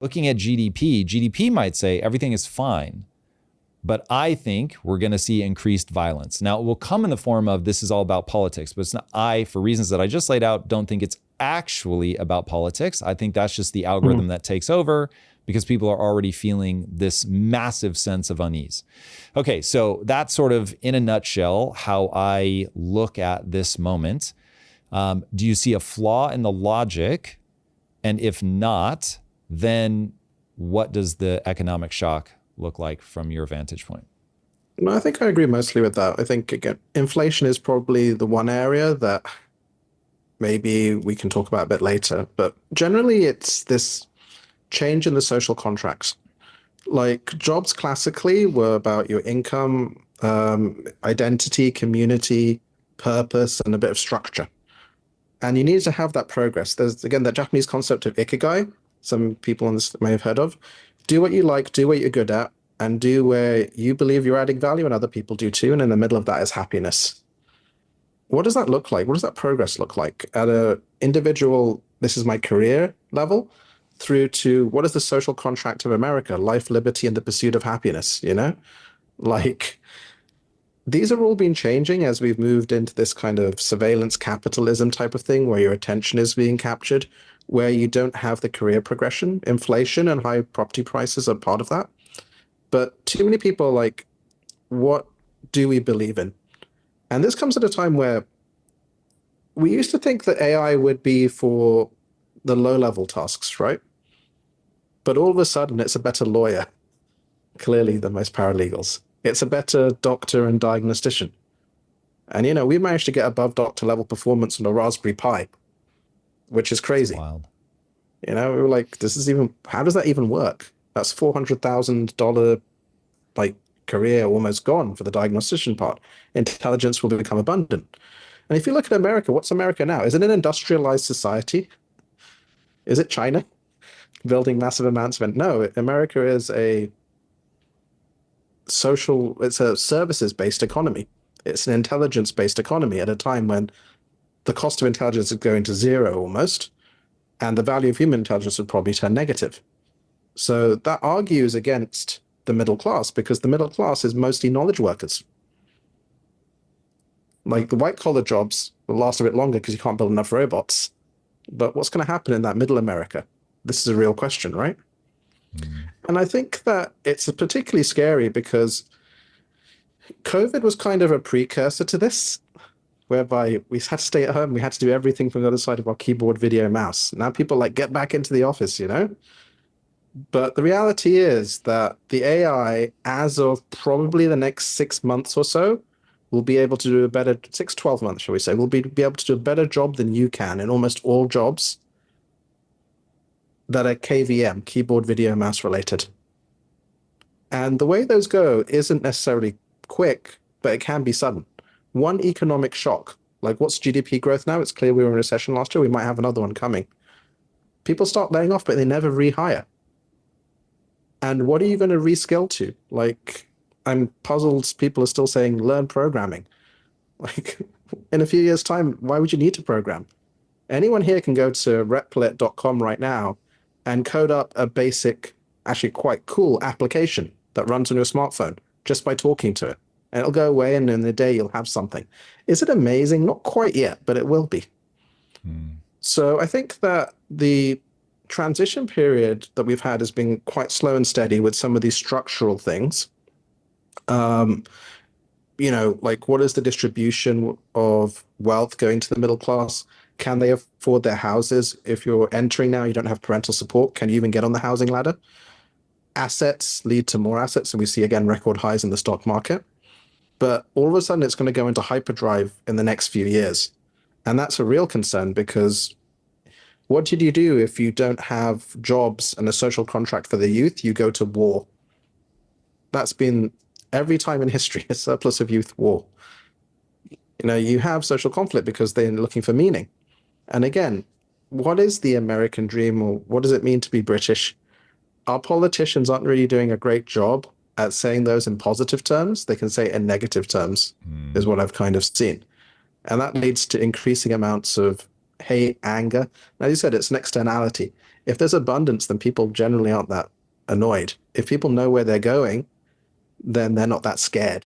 Looking at GDP might say everything is fine, but I think we're going to see increased violence. Now, it will come in the form of this is all about politics, but it's not, for reasons that I just laid out, don't think it's actually about politics. I think that's just the algorithm that takes over because people are already feeling this massive sense of unease. Okay, so that's sort of in a nutshell how I look at this moment. Do you see a flaw in the logic? And if not, then what does the economic shock look like from your vantage point? No, I think I agree mostly with that. I think, again, inflation is probably the one area that maybe we can talk about a bit later. But generally, it's this change in the social contracts. Like jobs classically were about your income, identity, community, purpose, and a bit of structure. And you need to have that progress. There's, again, that Japanese concept of ikigai, some people on this may have heard of. Do what you like, do what you're good at, and do where you believe you're adding value and other people do too. And in the middle of that is happiness. What does that look like? What does that progress look like at a individual, this is my career level, through to what is the social contract of America, life, liberty, and the pursuit of happiness, you know? Like, these are all been changing as we've moved into this kind of surveillance capitalism type of thing where your attention is being captured, where you don't have the career progression. Inflation and high property prices are part of that. But too many people are like, what do we believe in? And this comes at a time where we used to think that AI would be for the low-level tasks, right? But all of a sudden, it's a better lawyer, clearly, than most paralegals. It's a better doctor and diagnostician. And, you know, we managed to get above doctor-level performance on a Raspberry Pi, which is crazy. That's wild. You know, we were like, how does that even work? That's $400,000, like, career almost gone for the diagnostician part. Intelligence will become abundant. And if you look at America, what's America now? Is it an industrialized society? Is it China building massive amounts of it? No, America is it's a services-based economy. It's an intelligence-based economy at a time when the cost of intelligence is going to zero almost, and the value of human intelligence would probably turn negative. So that argues against the middle class because the middle class is mostly knowledge workers. Like the white collar jobs will last a bit longer because you can't build enough robots. But what's going to happen in that middle America? This is a real question, right? And I think that it's particularly scary because COVID was kind of a precursor to this, whereby we had to stay at home. We had to do everything from the other side of our keyboard, video, mouse. Now people like get back into the office, you know? But the reality is that the AI, as of probably the next 6 months or so, will be able to do a better, 12 months, shall we say, will be able to do a better job than you can in almost all jobs that are KVM, keyboard, video, mouse related. And the way those go isn't necessarily quick, but it can be sudden. One economic shock, like what's GDP growth now? It's clear we were in a recession last year. We might have another one coming. People start laying off, but they never rehire. And what are you going to reskill to? Like, I'm puzzled. People are still saying, learn programming. Like, in a few years' time, why would you need to program? Anyone here can go to replit.com right now and code up a basic, actually quite cool application that runs on your smartphone just by talking to it. And it'll go away, and in a day, you'll have something. Is it amazing? Not quite yet, but it will be. So I think that the transition period that we've had has been quite slow and steady with some of these structural things. You know, like what is the distribution of wealth going to the middle class? Can they afford their houses? If you're entering now, you don't have parental support. Can you even get on the housing ladder? Assets lead to more assets, and we see again record highs in the stock market. But all of a sudden, it's going to go into hyperdrive in the next few years. And that's a real concern because what did you do if you don't have jobs and a social contract for the youth? You go to war. That's been every time in history, a surplus of youth war. You know, you have social conflict because they're looking for meaning. And again, what is the American dream, or what does it mean to be British? Our politicians aren't really doing a great job at saying those in positive terms. They can say it in negative terms, is what I've kind of seen. And that leads to increasing amounts of hate, anger. Now, you said it's an externality. If there's abundance, then people generally aren't that annoyed. If people know where they're going, then they're not that scared.